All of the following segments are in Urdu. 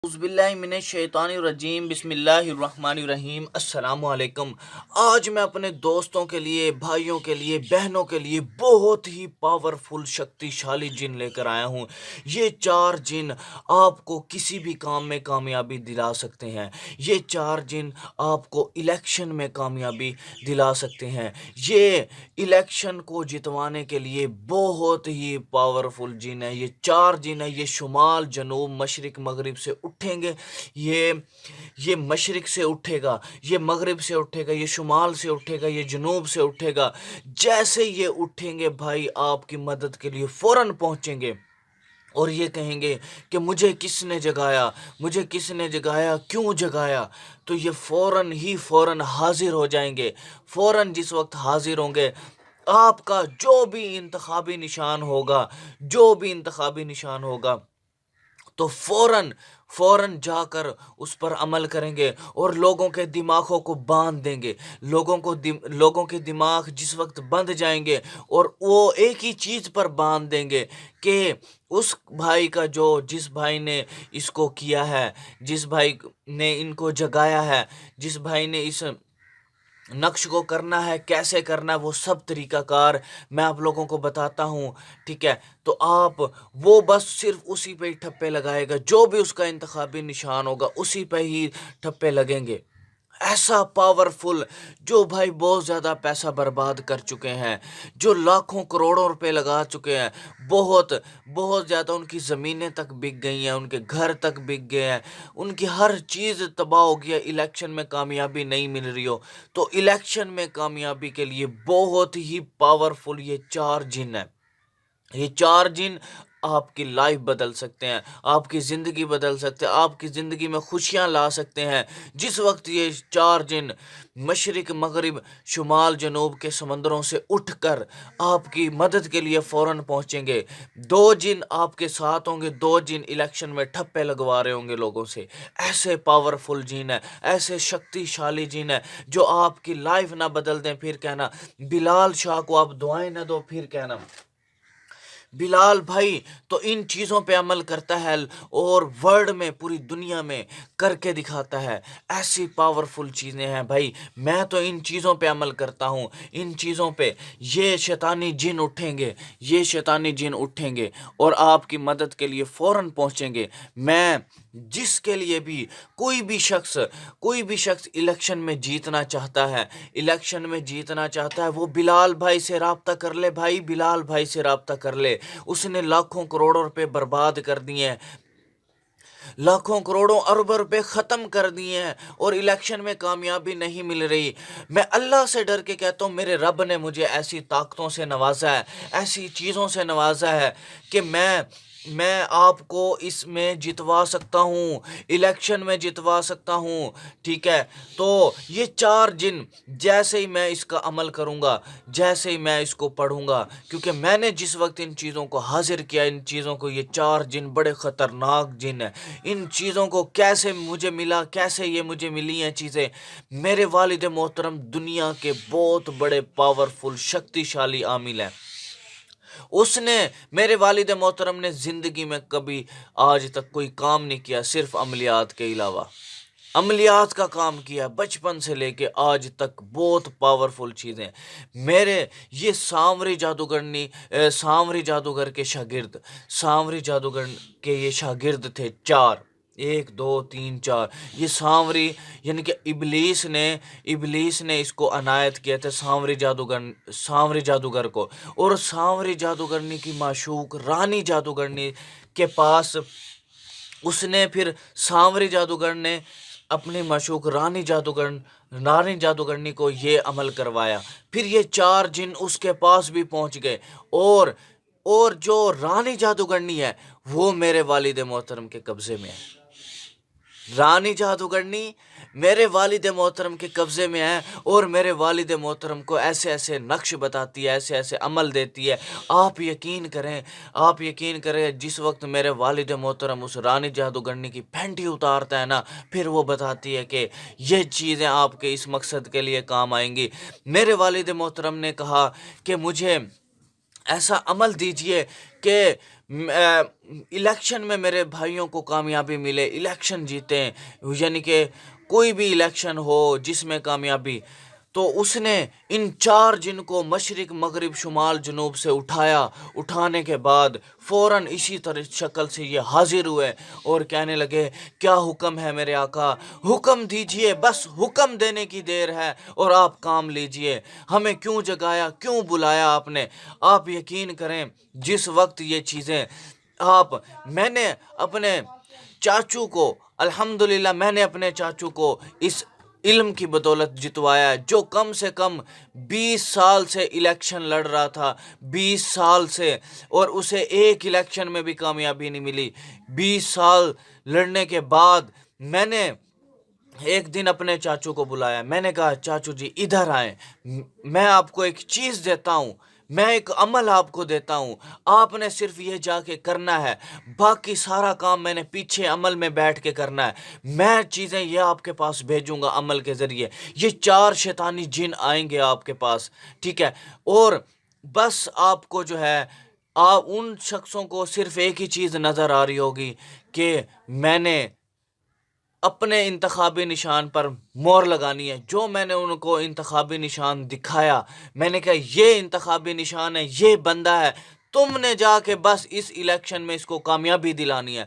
اعوذ باللہ من الشیطان الرجیم، بسم اللہ الرحمن الرحیم، السلام علیکم۔ آج میں اپنے دوستوں کے لیے، بھائیوں کے لیے، بہنوں کے لیے بہت ہی پاورفل شکتی شالی جن لے کر آیا ہوں۔ یہ 4 جن آپ کو کسی بھی کام میں کامیابی دلا سکتے ہیں۔ یہ 4 جن آپ کو الیکشن میں کامیابی دلا سکتے ہیں۔ یہ الیکشن کو جتوانے کے لیے بہت ہی پاورفل جن ہے۔ یہ 4 جن ہے۔ یہ شمال، جنوب، مشرق، مغرب سے اٹھیں گے۔ یہ مشرق سے اٹھے گا، یہ مغرب سے اٹھے گا، یہ شمال سے اٹھے گا، یہ جنوب سے اٹھے گا۔ جیسے یہ اٹھیں گے بھائی، آپ کی مدد کے لیے فوراً پہنچیں گے اور یہ کہیں گے کہ مجھے کس نے جگایا، مجھے کس نے جگایا، کیوں جگایا؟ تو یہ فوراً حاضر ہو جائیں گے۔ فوراً جس وقت حاضر ہوں گے، آپ کا جو بھی انتخابی نشان ہوگا تو فوراً جا کر اس پر عمل کریں گے اور لوگوں کے دماغوں کو باندھ دیں گے۔ لوگوں کے دماغ جس وقت بند جائیں گے اور وہ ایک ہی چیز پر باندھ دیں گے کہ اس بھائی کا جس بھائی نے اس کو کیا ہے، جس بھائی نے ان کو جگایا ہے، جس بھائی نے اس نقش کو کرنا ہے، کیسے کرنا ہے، وہ سب طریقہ کار میں آپ لوگوں کو بتاتا ہوں، ٹھیک ہے؟ تو آپ وہ بس صرف اسی پہ ہی ٹھپے لگائے گا، جو بھی اس کا انتخابی نشان ہوگا اسی پہ ہی ٹھپے لگیں گے۔ ایسا پاورفل، جو بھائی بہت زیادہ پیسہ برباد کر چکے ہیں، جو لاکھوں کروڑوں روپے لگا چکے ہیں، بہت زیادہ ان کی زمینیں تک بک گئی ہیں، ان کے گھر تک بک گئے ہیں، ان کی ہر چیز تباہ ہو گیا، الیکشن میں کامیابی نہیں مل رہی ہو۔ تو الیکشن میں کامیابی کے لیے بہت ہی پاورفل یہ 4 جن ہیں۔ یہ 4 جن آپ کی لائف بدل سکتے ہیں، آپ کی زندگی بدل سکتے ہیں، آپ کی زندگی میں خوشیاں لا سکتے ہیں۔ جس وقت یہ 4 جن مشرق، مغرب، شمال، جنوب کے سمندروں سے اٹھ کر آپ کی مدد کے لیے فوراً پہنچیں گے، 2 جن آپ کے ساتھ ہوں گے، 2 جن الیکشن میں ٹھپے لگوا رہے ہوں گے لوگوں سے۔ ایسے پاورفل جن ہیں، ایسے شکتی شالی جن ہیں جو آپ کی لائف نہ بدل دیں پھر کہنا بلال شاہ کو آپ دعائیں نہ دو، پھر کہنا بلال بھائی تو ان چیزوں پہ عمل کرتا ہے اور ورلڈ میں، پوری دنیا میں کر کے دکھاتا ہے۔ ایسی پاورفل چیزیں ہیں بھائی، میں تو ان چیزوں پہ عمل کرتا ہوں، ان چیزوں پہ یہ شیطانی جن اٹھیں گے اور آپ کی مدد کے لیے فوراً پہنچیں گے۔ میں جس کے لیے بھی کوئی بھی شخص الیکشن میں جیتنا چاہتا ہے، وہ بلال بھائی سے رابطہ کر لے بھائی، بلال بھائی سے رابطہ کر لے۔ اس نے لاکھوں کروڑوں روپے برباد کر دیے ہیں، لاکھوں کروڑوں اربوں روپے ختم کر دیے ہیں اور الیکشن میں کامیابی نہیں مل رہی۔ میں اللہ سے ڈر کے کہتا ہوں، میرے رب نے مجھے ایسی طاقتوں سے نوازا ہے، ایسی چیزوں سے نوازا ہے کہ میں آپ کو اس میں جتوا سکتا ہوں، الیکشن میں جتوا سکتا ہوں، ٹھیک ہے؟ تو یہ 4 جن جیسے ہی میں اس کا عمل کروں گا، جیسے ہی میں اس کو پڑھوں گا، کیونکہ میں نے جس وقت ان چیزوں کو حاضر کیا، ان چیزوں کو، یہ 4 جن بڑے خطرناک جن ہیں۔ ان چیزوں کو کیسے مجھے ملا، کیسے یہ مجھے ملی ہیں چیزیں؟ میرے والد محترم دنیا کے بہت بڑے پاورفل شکتی شالی عامل ہیں۔ میرے والد محترم نے زندگی میں کبھی آج تک کوئی کام نہیں کیا صرف عملیات کے علاوہ، عملیات کا کام کیا بچپن سے لے کے آج تک، بہت پاورفل چیزیں۔ یہ سامری جادوگر کے شاگرد تھے 4، 1 2 3 4۔ یہ سامری یعنی کہ ابلیس نے اس کو عنایت کیا تھا، سامری جادوگر کو، اور سامری جادوگرنی کی معشوق رانی جادوگرنی کے پاس اس نے پھر سامری جادوگر نے اپنی معشوق رانی جادوگرنی کو یہ عمل کروایا۔ پھر یہ 4 جن اس کے پاس بھی پہنچ گئے اور جو رانی جادوگرنی ہے وہ میرے والد محترم کے قبضے میں ہے۔ رانی جادوگرنی میرے والد محترم کے قبضے میں ہے اور میرے والد محترم کو ایسے نقش بتاتی ہے، ایسے عمل دیتی ہے۔ آپ یقین کریں جس وقت میرے والد محترم اس رانی جادوگرنی کی پھینٹی اتارتا ہے نا، پھر وہ بتاتی ہے کہ یہ چیزیں آپ کے اس مقصد کے لیے کام آئیں گی۔ میرے والد محترم نے کہا کہ مجھے ایسا عمل دیجئے کہ الیکشن میں میرے بھائیوں کو کامیابی ملے، الیکشن جیتیں، یعنی کہ کوئی بھی الیکشن ہو جس میں کامیابی، تو اس نے ان 4 جن کو مشرق مغرب شمال جنوب سے اٹھایا۔ اٹھانے کے بعد فوراً اسی طرح شکل سے یہ حاضر ہوئے اور کہنے لگے کیا حکم ہے میرے آقا، حکم دیجئے، بس حکم دینے کی دیر ہے اور آپ کام لیجئے، ہمیں کیوں جگایا، کیوں بلایا آپ نے۔ آپ یقین کریں جس وقت یہ چیزیں میں نے اپنے چاچو کو، الحمدللہ میں نے اپنے چاچو کو اس علم کی بدولت جتوایا ہے، جو کم سے کم 20 سال سے الیکشن لڑ رہا تھا، 20 سال سے، اور اسے ایک الیکشن میں بھی کامیابی نہیں ملی۔ 20 سال لڑنے کے بعد میں نے ایک دن اپنے چاچو کو بلایا، میں نے کہا چاچو جی ادھر آئیں، میں آپ کو ایک چیز دیتا ہوں، میں ایک عمل آپ کو دیتا ہوں، آپ نے صرف یہ جا کے کرنا ہے، باقی سارا کام میں نے پیچھے عمل میں بیٹھ کے کرنا ہے، میں چیزیں یہ آپ کے پاس بھیجوں گا عمل کے ذریعے، یہ 4 شیطانی جن آئیں گے آپ کے پاس، ٹھیک ہے، اور بس آپ کو جو ہے آپ ان شخصوں کو صرف ایک ہی چیز نظر آ رہی ہوگی کہ میں نے اپنے انتخابی نشان پر مور لگانی ہے، جو میں نے ان کو انتخابی نشان دکھایا، میں نے کہا یہ انتخابی نشان ہے، یہ بندہ ہے، تم نے جا کے بس اس الیکشن میں اس کو کامیابی دلانی ہے،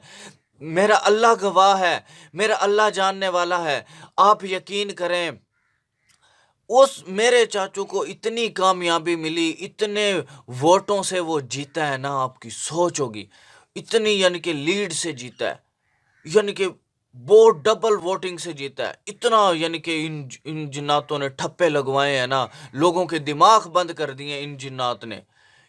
میرا اللہ گواہ ہے، میرا اللہ جاننے والا ہے۔ آپ یقین کریں اس میرے چاچو کو اتنی کامیابی ملی، اتنے ووٹوں سے وہ جیتا ہے نا، آپ کی سوچ ہوگی، اتنی یعنی کہ لیڈ سے جیتا ہے، یعنی کہ وہ ڈبل ووٹنگ سے جیتا ہے، اتنا یعنی کہ ان جناتوں نے ٹھپے لگوائے ہیں نا، لوگوں کے دماغ بند کر دیے ان جنات نے۔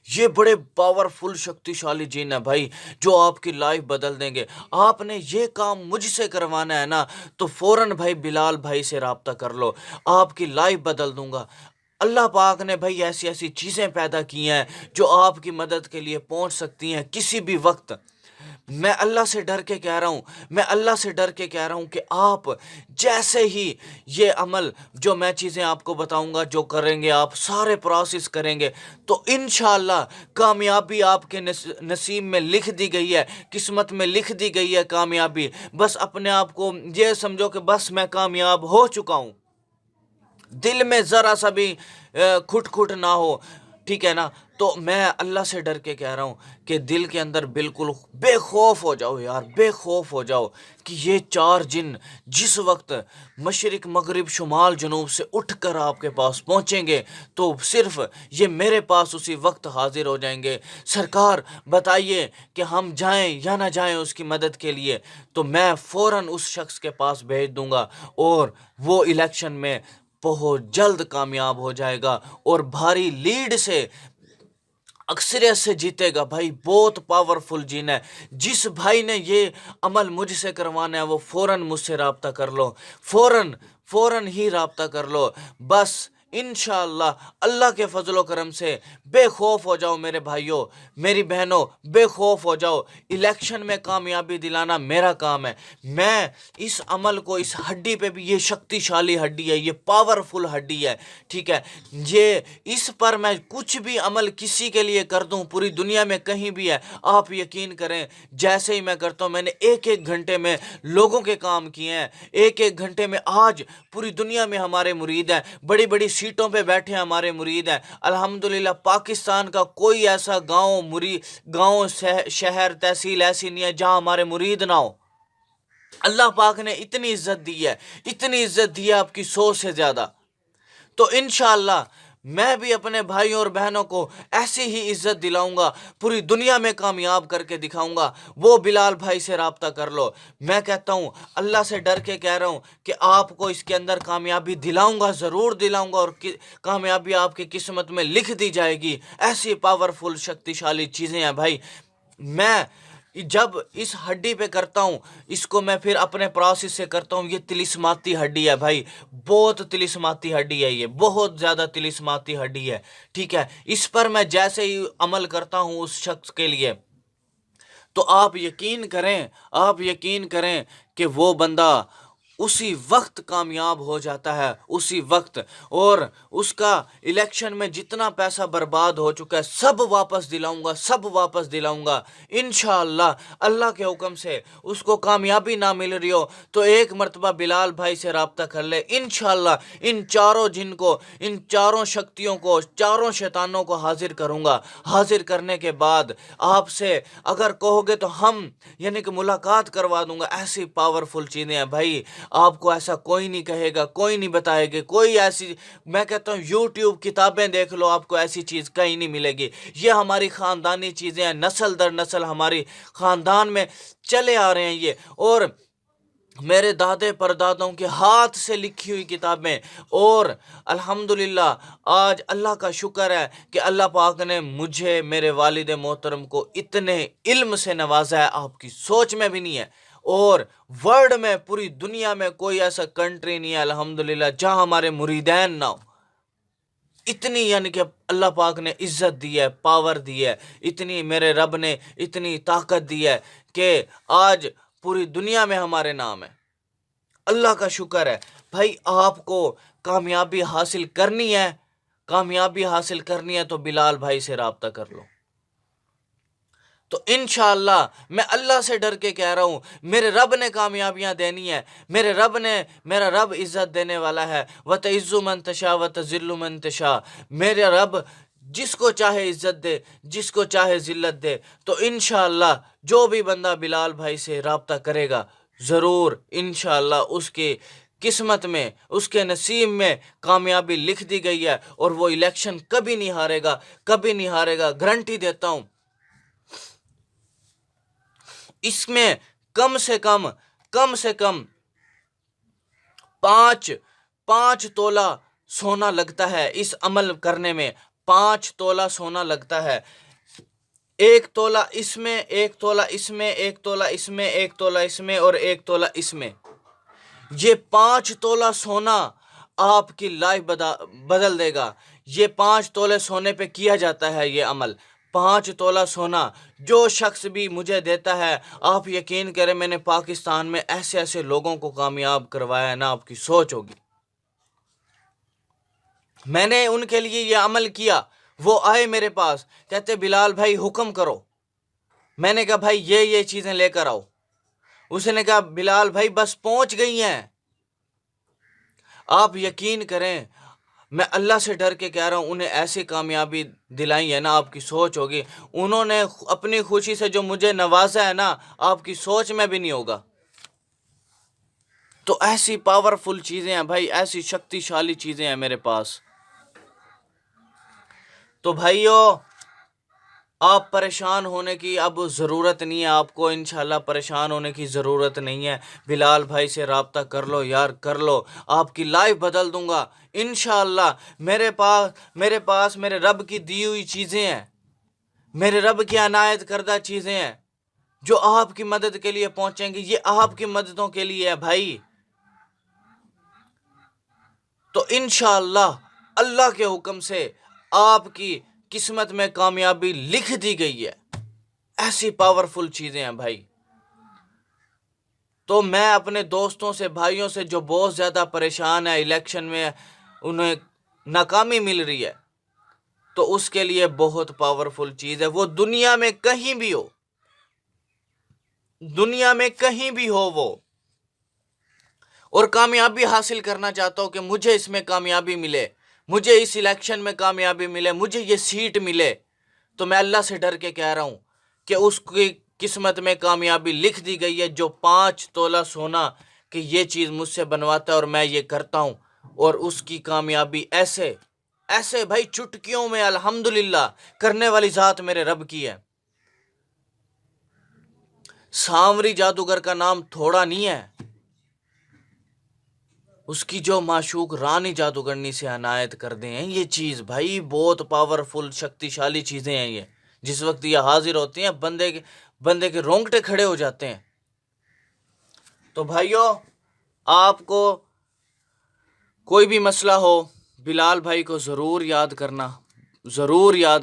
یہ بڑے پاورفل شکتیشالی جن ہیں بھائی، جو آپ کی لائف بدل دیں گے۔ آپ نے یہ کام مجھ سے کروانا ہے نا، تو فوراً بھائی بلال بھائی سے رابطہ کر لو، آپ کی لائف بدل دوں گا۔ اللہ پاک نے بھائی ایسی ایسی چیزیں پیدا کی ہیں جو آپ کی مدد کے لیے پہنچ سکتی ہیں کسی بھی وقت۔ میں اللہ سے ڈر کے کہہ رہا ہوں، میں اللہ سے ڈر کے کہہ رہا ہوں کہ آپ جیسے ہی یہ عمل جو میں چیزیں آپ کو بتاؤں گا جو کریں گے، آپ سارے پروسیس کریں گے، تو انشاءاللہ کامیابی آپ کے نصیب میں لکھ دی گئی ہے، قسمت میں لکھ دی گئی ہے کامیابی۔ بس اپنے آپ کو یہ سمجھو کہ بس میں کامیاب ہو چکا ہوں، دل میں ذرا سا بھی کھٹ نہ ہو، ٹھیک ہے نا۔ تو میں اللہ سے ڈر کے کہہ رہا ہوں کہ دل کے اندر بالکل بے خوف ہو جاؤ یار، بے خوف ہو جاؤ کہ یہ 4 جن جس وقت مشرق مغرب شمال جنوب سے اٹھ کر آپ کے پاس پہنچیں گے تو صرف یہ میرے پاس اسی وقت حاضر ہو جائیں گے، سرکار بتائیے کہ ہم جائیں یا نہ جائیں اس کی مدد کے لیے، تو میں فوراً اس شخص کے پاس بھیج دوں گا اور وہ الیکشن میں بہت جلد کامیاب ہو جائے گا اور بھاری لیڈ سے اکثریت سے جیتے گا۔ بھائی بہت پاورفل جن ہے، جس بھائی نے یہ عمل مجھ سے کروانا ہے وہ فوراً مجھ سے رابطہ کر لو، فوراً ہی رابطہ کر لو، بس انشاءاللہ اللہ کے فضل و کرم سے بے خوف ہو جاؤ میرے بھائیوں، میری بہنوں، بے خوف ہو جاؤ۔ الیکشن میں کامیابی دلانا میرا کام ہے، میں اس عمل کو، اس ہڈی پہ بھی، یہ شکتیشالی ہڈی ہے، یہ پاورفل ہڈی ہے، ٹھیک ہے، یہ اس پر میں کچھ بھی عمل کسی کے لیے کر دوں پوری دنیا میں کہیں بھی ہے، آپ یقین کریں جیسے ہی میں کرتا ہوں، میں نے ایک گھنٹے میں لوگوں کے کام کیے ہیں، ایک گھنٹے میں آج پوری دنیا میں ہمارے مرید ہیں، بڑی بڑی سیٹوں پہ بیٹھے ہمارے مرید ہیں، الحمدللہ پاکستان کا کوئی ایسا گاؤں شہر تحصیل ایسی نہیں ہے جہاں ہمارے مرید نہ ہو۔ اللہ پاک نے اتنی عزت دی ہے، اتنی عزت دی ہے آپ کی سوچ سے زیادہ، تو انشاءاللہ میں بھی اپنے بھائیوں اور بہنوں کو ایسی ہی عزت دلاؤں گا، پوری دنیا میں کامیاب کر کے دکھاؤں گا۔ وہ بلال بھائی سے رابطہ کر لو، میں کہتا ہوں اللہ سے ڈر کے کہہ رہا ہوں کہ آپ کو اس کے اندر کامیابی دلاؤں گا، ضرور دلاؤں گا، اور کامیابی آپ کی قسمت میں لکھ دی جائے گی۔ ایسی پاورفل شکتیشالی چیزیں ہیں بھائی، میں جب اس ہڈی پہ کرتا ہوں اس کو، میں پھر اپنے پروسیس سے کرتا ہوں، یہ تلسماتی ہڈی ہے بھائی، بہت تلسماتی ہڈی ہے، یہ بہت زیادہ تلسماتی ہڈی ہے، ٹھیک ہے، اس پر میں جیسے ہی عمل کرتا ہوں اس شخص کے لیے، تو آپ یقین کریں کہ وہ بندہ اسی وقت کامیاب ہو جاتا ہے، اسی وقت. اور اس کا الیکشن میں جتنا پیسہ برباد ہو چکا ہے سب واپس دلاؤں گا، سب واپس دلاؤں گا انشاءاللہ. اللہ کے حکم سے اس کو کامیابی نہ مل رہی ہو تو ایک مرتبہ بلال بھائی سے رابطہ کر لے. انشاءاللہ ان چاروں جن کو، ان چاروں شکتیوں کو، چاروں شیطانوں کو حاضر کروں گا. حاضر کرنے کے بعد آپ سے اگر کہو گے تو ہم یعنی کہ ملاقات کروا دوں گا. ایسی پاورفل چیزیں ہیں بھائی، آپ کو ایسا کوئی نہیں کہے گا، کوئی نہیں بتائے گا، کوئی ایسی، میں کہتا ہوں یوٹیوب کتابیں دیکھ لو، آپ کو ایسی چیز کہیں نہیں ملے گی. یہ ہماری خاندانی چیزیں ہیں، نسل در نسل ہماری خاندان میں چلے آ رہے ہیں یہ. اور میرے دادے پردادوں کے ہاتھ سے لکھی ہوئی کتابیں. اور الحمدللہ آج اللہ کا شکر ہے کہ اللہ پاک نے مجھے، میرے والد محترم کو اتنے علم سے نوازا ہے، آپ کی سوچ میں بھی نہیں ہے. اور ورلڈ میں، پوری دنیا میں کوئی ایسا کنٹری نہیں ہے الحمدللہ جہاں ہمارے مریدین نہ ہو. اتنی یعنی کہ اللہ پاک نے عزت دی ہے، پاور دی ہے، اتنی میرے رب نے اتنی طاقت دی ہے کہ آج پوری دنیا میں ہمارے نام ہے. اللہ کا شکر ہے. بھائی آپ کو کامیابی حاصل کرنی ہے، کامیابی حاصل کرنی ہے تو بلال بھائی سے رابطہ کر لو. تو انشاءاللہ میں اللہ سے ڈر کے کہہ رہا ہوں، میرے رب نے کامیابیاں دینی ہے، میرا رب عزت دینے والا ہے. وَتَعِزُّ مَن تَشَاءُ وَتَذِلُّ مَن تَشَاءُ. میرے رب جس کو چاہے عزت دے، جس کو چاہے ذلت دے. تو انشاءاللہ جو بھی بندہ بلال بھائی سے رابطہ کرے گا ضرور انشاءاللہ اس کی قسمت میں، اس کے نصیب میں کامیابی لکھ دی گئی ہے. اور وہ الیکشن کبھی نہیں ہارے گا، کبھی نہیں ہارے گا، گارنٹی دیتا ہوں. اس میں کم سے کم 5 تولہ سونا لگتا ہے. اس عمل کرنے میں 5 تولہ سونا لگتا ہے. 1 تولہ اس میں، 1 تولہ اس میں، 1 تولہ اس میں، 1 تولہ اس میں اور 1 تولہ اس میں. یہ 5 تولہ سونا آپ کی لائف بدل دے گا. یہ 5 تولے سونے پہ کیا جاتا ہے یہ عمل. 5 تولہ سونا جو شخص بھی مجھے دیتا ہے، آپ یقین کریں میں نے پاکستان میں ایسے ایسے لوگوں کو کامیاب کروایا ہے نا، آپ کی سوچ ہوگی. میں نے ان کے لیے یہ عمل کیا، وہ آئے میرے پاس کہتے بلال بھائی حکم کرو. میں نے کہا بھائی یہ چیزیں لے کر آؤ. اس نے کہا بلال بھائی بس پہنچ گئی ہیں. آپ یقین کریں میں اللہ سے ڈر کے کہہ رہا ہوں، انہیں ایسی کامیابی دلائی ہے نا، آپ کی سوچ ہوگی. انہوں نے اپنی خوشی سے جو مجھے نوازا ہے نا، آپ کی سوچ میں بھی نہیں ہوگا. تو ایسی پاورفل چیزیں ہیں بھائی، ایسی شکتی شالی چیزیں ہیں میرے پاس. تو بھائیو آپ پریشان ہونے کی اب ضرورت نہیں ہے، آپ کو انشاءاللہ پریشان ہونے کی ضرورت نہیں ہے. بلال بھائی سے رابطہ کر لو یار، کر لو. آپ کی لائف بدل دوں گا انشاءاللہ. میرے پاس میرے رب کی دی ہوئی چیزیں ہیں، میرے رب کی عنایت کردہ چیزیں ہیں جو آپ کی مدد کے لیے پہنچیں گی. یہ آپ کی مددوں کے لیے ہے بھائی. تو انشاءاللہ اللہ کے حکم سے آپ کی قسمت میں کامیابی لکھ دی گئی ہے. ایسی پاورفل چیزیں ہیں بھائی. تو میں اپنے دوستوں سے، بھائیوں سے جو بہت زیادہ پریشان ہے الیکشن میں، انہیں ناکامی مل رہی ہے، تو اس کے لیے بہت پاورفل چیز ہے. وہ دنیا میں کہیں بھی ہو، دنیا میں کہیں بھی ہو وہ، اور کامیابی حاصل کرنا چاہتا ہوں کہ مجھے اس میں کامیابی ملے، مجھے اس الیکشن میں کامیابی ملے، مجھے یہ سیٹ ملے. تو میں اللہ سے ڈر کے کہہ رہا ہوں کہ اس کی قسمت میں کامیابی لکھ دی گئی ہے. جو 5 تولہ سونا کہ یہ چیز مجھ سے بنواتا ہے اور میں یہ کرتا ہوں، اور اس کی کامیابی ایسے بھائی چٹکیوں میں الحمدللہ کرنے والی ذات میرے رب کی ہے. سامری جادوگر کا نام تھوڑا نہیں ہے. اس کی جو معشوق رانی جادوگرنی سے عنایت کر دے ہیں یہ چیز بھائی بہت پاورفل شکتی شالی چیزیں ہیں. یہ جس وقت یہ حاضر ہوتی ہیں بندے کے رونگٹے کھڑے ہو جاتے ہیں. تو بھائیو آپ کو کوئی بھی مسئلہ ہو بلال بھائی کو ضرور یاد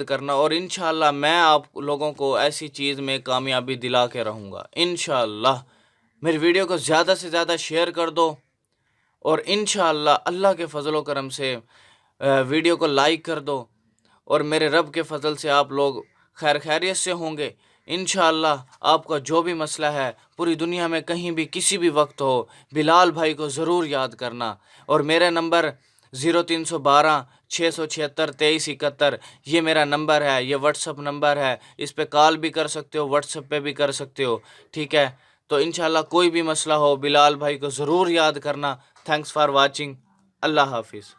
کرنا اور انشاءاللہ میں آپ لوگوں کو ایسی چیز میں کامیابی دلا کے رہوں گا انشاءاللہ. میری ویڈیو کو زیادہ سے زیادہ شیئر کر دو. اور انشاءاللہ اللہ کے فضل و کرم سے ویڈیو کو لائک کر دو، اور میرے رب کے فضل سے آپ لوگ خیریت سے ہوں گے انشاءاللہ۔ آپ کا جو بھی مسئلہ ہے پوری دنیا میں کہیں بھی کسی بھی وقت ہو، بلال بھائی کو ضرور یاد کرنا، اور میرا نمبر 0312 676 2371 یہ میرا نمبر ہے، یہ واٹس اپ نمبر ہے، اس پہ کال بھی کر سکتے ہو، واٹس اپ پہ بھی کر سکتے ہو، ٹھیک ہے؟ تو انشاءاللہ کوئی بھی مسئلہ ہو بلال بھائی کو ضرور یاد کرنا۔ تھینکس فار واچنگ، اللہ حافظ۔